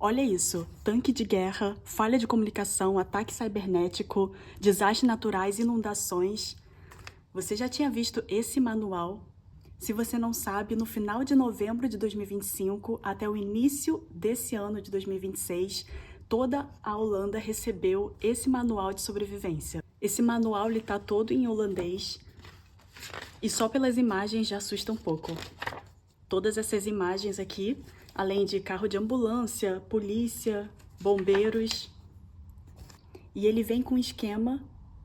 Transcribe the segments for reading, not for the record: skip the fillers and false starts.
Olha isso, tanque de guerra, falha de comunicação, ataque cibernético, desastres naturais, inundações. Você já tinha visto esse manual? Se você não sabe, no final de novembro de 2025 até o início desse ano de 2026, toda a Holanda recebeu esse manual de sobrevivência. Esse manual está todo em holandês e só pelas imagens já assusta um pouco. Todas essas imagens aqui, além de carro de ambulância, polícia, bombeiros. E ele vem com um esquema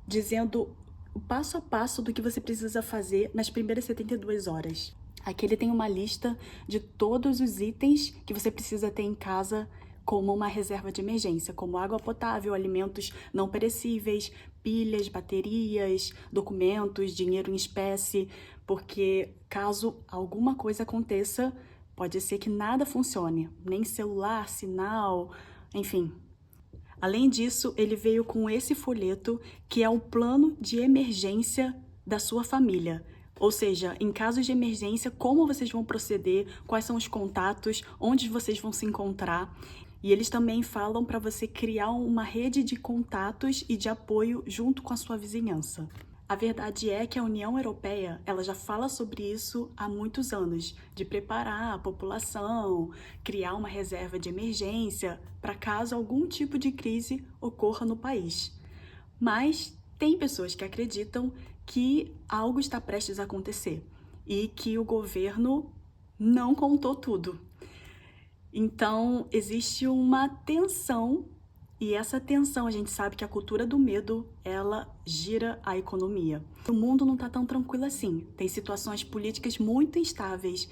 dizendo o passo a passo do que você precisa fazer nas primeiras 72 horas. Aqui ele tem uma lista de todos os itens que você precisa ter em casa como uma reserva de emergência, como água potável, alimentos não perecíveis, pilhas, baterias, documentos, dinheiro em espécie, porque caso alguma coisa aconteça, pode ser que nada funcione, nem celular, sinal, enfim. Além disso, ele veio com esse folheto que é o plano de emergência da sua família. Ou seja, em casos de emergência, como vocês vão proceder, quais são os contatos, onde vocês vão se encontrar. E eles também falam para você criar uma rede de contatos e de apoio junto com a sua vizinhança. A verdade é que a União Europeia, ela já fala sobre isso há muitos anos, de preparar a população, criar uma reserva de emergência para caso algum tipo de crise ocorra no país. Mas tem pessoas que acreditam que algo está prestes a acontecer e que o governo não contou tudo. Então, existe uma tensão, e essa tensão, a gente sabe que a cultura do medo, ela gira a economia. O mundo não está tão tranquilo assim, tem situações políticas muito instáveis.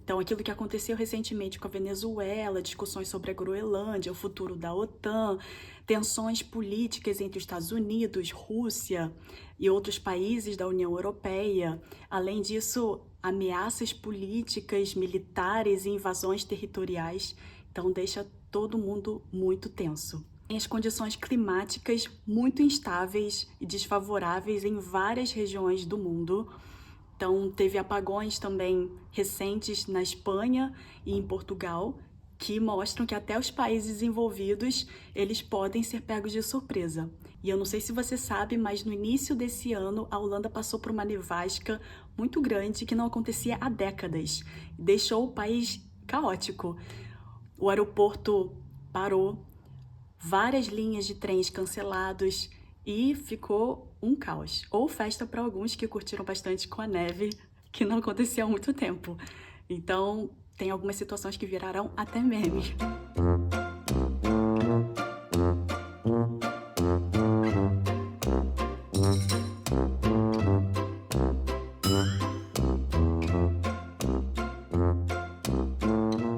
Então, aquilo que aconteceu recentemente com a Venezuela, discussões sobre a Groenlândia, o futuro da OTAN, tensões políticas entre os Estados Unidos, Rússia e outros países da União Europeia. Além disso, ameaças políticas, militares e invasões territoriais. Então, deixa todo mundo muito tenso. Tem as condições climáticas muito instáveis e desfavoráveis em várias regiões do mundo. Então, teve apagões também recentes na Espanha e em Portugal, que mostram que até os países envolvidos, eles podem ser pegos de surpresa. E eu não sei se você sabe, mas no início desse ano, a Holanda passou por uma nevasca muito grande que não acontecia há décadas. Deixou o país caótico. O aeroporto parou, várias linhas de trens cancelados, e ficou um caos. Ou festa para alguns que curtiram bastante com a neve, que não acontecia há muito tempo. Então, tem algumas situações que viraram até meme.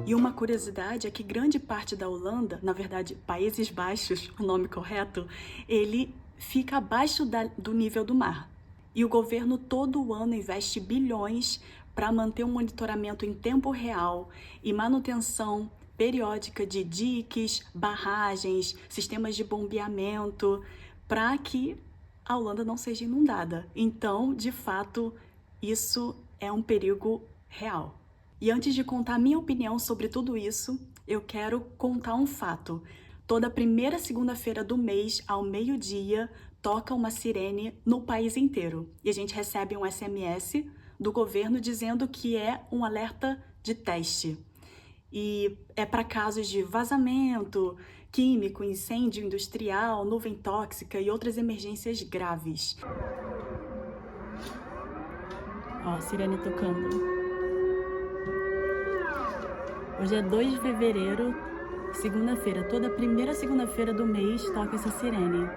E uma curiosidade é que grande parte da Holanda, na verdade, Países Baixos, o nome correto, ele fica abaixo do nível do mar. E o governo todo ano investe bilhões para manter um monitoramento em tempo real e manutenção periódica de diques, barragens, sistemas de bombeamento, para que a Holanda não seja inundada. Então, de fato, isso é um perigo real. E antes de contar a minha opinião sobre tudo isso, eu quero contar um fato. Toda primeira segunda-feira do mês, ao meio-dia, toca uma sirene no país inteiro. E a gente recebe um SMS do governo dizendo que é um alerta de teste. E é para casos de vazamento químico, incêndio industrial, nuvem tóxica e outras emergências graves. Ó, a sirene tocando. Hoje é 2 de fevereiro, segunda-feira. Toda primeira segunda-feira do mês toca essa sirene.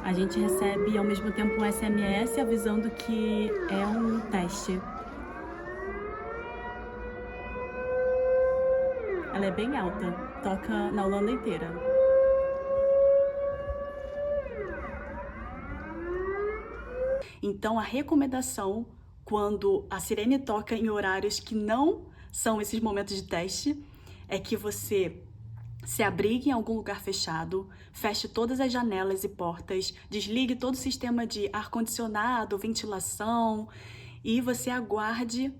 A gente recebe ao mesmo tempo um SMS avisando que é um teste. Ela é bem alta, toca na Holanda inteira. Então, a recomendação, quando a sirene toca em horários que não são esses momentos de teste, é que você se abrigue em algum lugar fechado, feche todas as janelas e portas, desligue todo o sistema de ar-condicionado, ventilação e você aguarde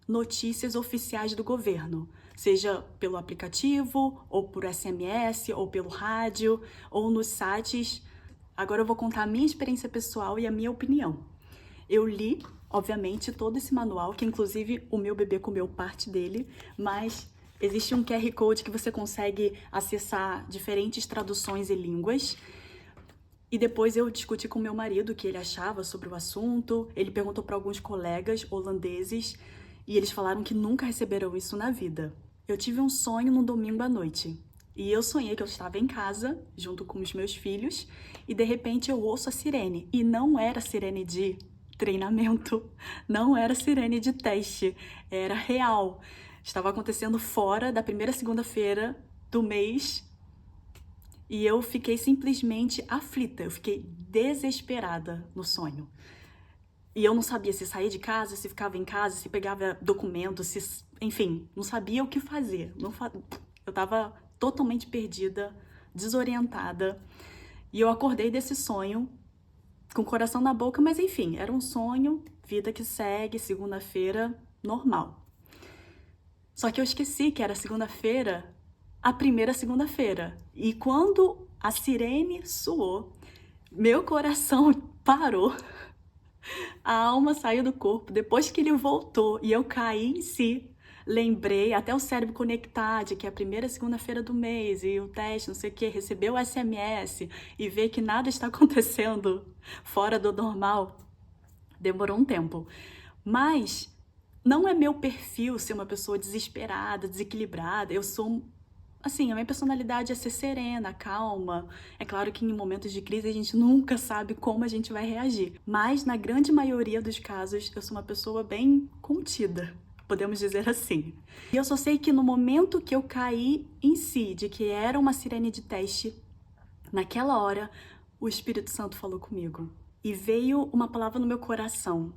notícias oficiais do governo. seja pelo aplicativo, ou por SMS, ou pelo rádio, ou nos sites. Agora eu vou contar a minha experiência pessoal e a minha opinião. Eu li, obviamente, todo esse manual, que inclusive o meu bebê comeu parte dele, mas existe um QR Code que você consegue acessar diferentes traduções e línguas. E depois eu discuti com meu marido o que ele achava sobre o assunto. Ele perguntou para alguns colegas holandeses e eles falaram que nunca receberam isso na vida. Eu tive um sonho no domingo à noite. E eu sonhei que eu estava em casa, junto com os meus filhos, e de repente eu ouço a sirene. E não era sirene de treinamento, não era sirene de teste, era real. Estava acontecendo fora da primeira segunda-feira do mês e eu fiquei simplesmente aflita, eu fiquei desesperada no sonho. E eu não sabia se saía de casa, se ficava em casa, se pegava documento, enfim, não sabia o que fazer. Eu estava totalmente perdida, desorientada. E eu acordei desse sonho com o coração na boca, mas enfim, era um sonho, vida que segue, segunda-feira, normal. Só que eu esqueci que era segunda-feira, a primeira segunda-feira. E quando a sirene soou, meu coração parou, a alma saiu do corpo. Depois que ele voltou e eu caí em si, lembrei, até o cérebro conectar de que é a primeira segunda-feira do mês e o teste, não sei o que, recebeu o SMS e ver que nada está acontecendo fora do normal. Demorou um tempo. Mas não é meu perfil ser uma pessoa desesperada, desequilibrada. Eu sou, assim, a minha personalidade é ser serena, calma. É claro que em momentos de crise a gente nunca sabe como a gente vai reagir. Mas na grande maioria dos casos eu sou uma pessoa bem contida, podemos dizer assim. E eu só sei que no momento que eu caí em si, de que era uma sirene de teste, naquela hora o Espírito Santo falou comigo. E veio uma palavra no meu coração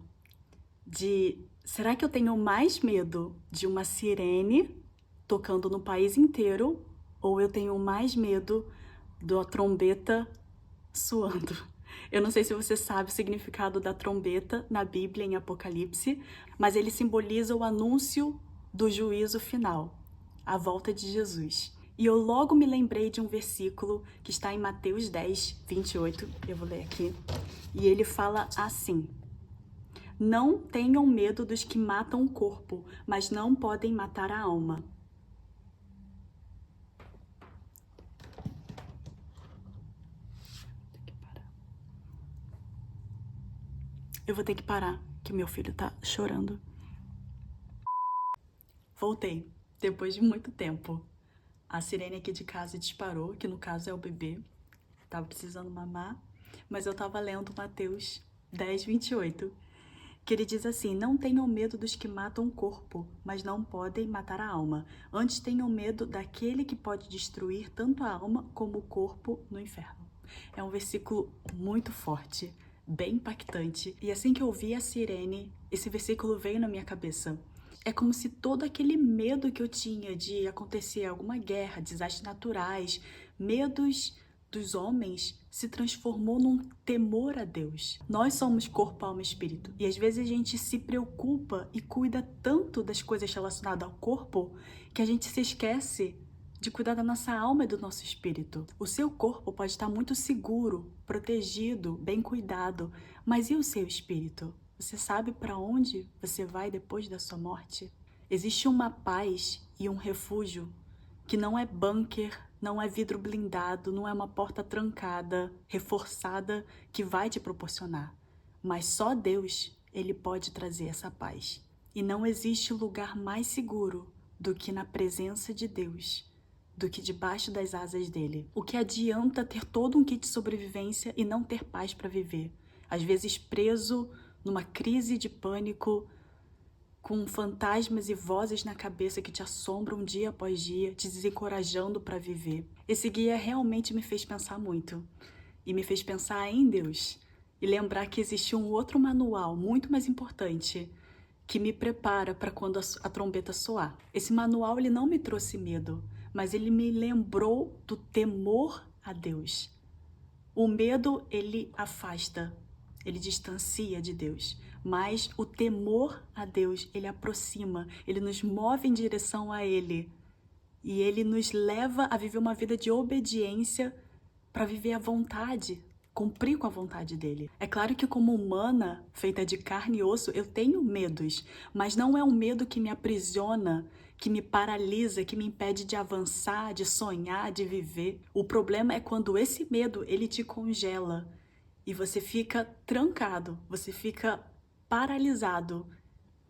de: será que eu tenho mais medo de uma sirene tocando no país inteiro ou eu tenho mais medo da trombeta soando? Eu não sei se você sabe o significado da trombeta na Bíblia, em Apocalipse, mas ele simboliza o anúncio do juízo final, a volta de Jesus. E eu logo me lembrei de um versículo que está em Mateus 10, 28, eu vou ler aqui, e ele fala assim: não tenham medo dos que matam o corpo, mas não podem matar a alma. Eu vou ter que parar, que meu filho tá chorando. Voltei, depois de muito tempo. A sirene aqui de casa disparou, que no caso é o bebê. Tava precisando mamar, mas eu tava lendo Mateus 10, 28. Que ele diz assim: não tenham medo dos que matam o corpo, mas não podem matar a alma. Antes tenham medo daquele que pode destruir tanto a alma como o corpo no inferno. É um versículo muito forte, bem impactante. E assim que eu vi a sirene, esse versículo veio na minha cabeça. É como se todo aquele medo que eu tinha de acontecer alguma guerra, desastres naturais, medos dos homens, se transformou num temor a Deus. Nós somos corpo, alma e espírito. E às vezes a gente se preocupa e cuida tanto das coisas relacionadas ao corpo que a gente se esquece de cuidar da nossa alma e do nosso espírito. O seu corpo pode estar muito seguro, protegido, bem cuidado, mas e o seu espírito? Você sabe para onde você vai depois da sua morte? Existe uma paz e um refúgio que não é bunker, não é vidro blindado, não é uma porta trancada, reforçada, que vai te proporcionar. Mas só Deus, Ele pode trazer essa paz. E não existe lugar mais seguro do que na presença de Deus, do que debaixo das asas dele. O que adianta ter todo um kit de sobrevivência e não ter paz para viver? Às vezes preso numa crise de pânico, com fantasmas e vozes na cabeça que te assombram dia após dia, te desencorajando para viver. Esse guia realmente me fez pensar muito. E me fez pensar em Deus. E lembrar que existe um outro manual, muito mais importante, que me prepara para quando a trombeta soar. Esse manual, ele não me trouxe medo, mas ele me lembrou do temor a Deus. O medo, ele afasta, ele distancia de Deus. mas o temor a Deus, ele aproxima, ele nos move em direção a Ele. E Ele nos leva a viver uma vida de obediência para viver a vontade, cumprir com a vontade dele. É claro que como humana, feita de carne e osso, eu tenho medos, mas não é um medo que me aprisiona, que me paralisa, que me impede de avançar, de sonhar, de viver. O problema é quando esse medo, ele te congela e você fica trancado, você fica paralisado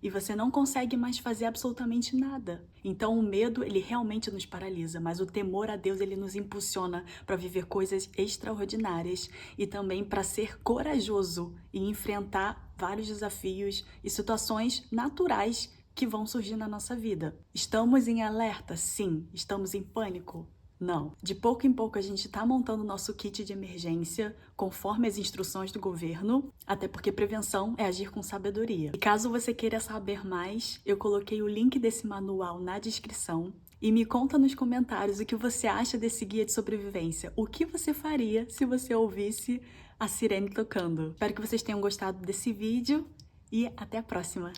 e você não consegue mais fazer absolutamente nada. Então o medo, ele realmente nos paralisa, mas o temor a Deus, ele nos impulsiona para viver coisas extraordinárias e também para ser corajoso e enfrentar vários desafios e situações naturais que vão surgir na nossa vida. Estamos em alerta? Sim. Estamos em pânico? Não. De pouco em pouco a gente está montando o nosso kit de emergência conforme as instruções do governo, até porque prevenção é agir com sabedoria. E caso você queira saber mais, eu coloquei o link desse manual na descrição. E me conta nos comentários o que você acha desse guia de sobrevivência. O que você faria se você ouvisse a sirene tocando? Espero que vocês tenham gostado desse vídeo e até a próxima!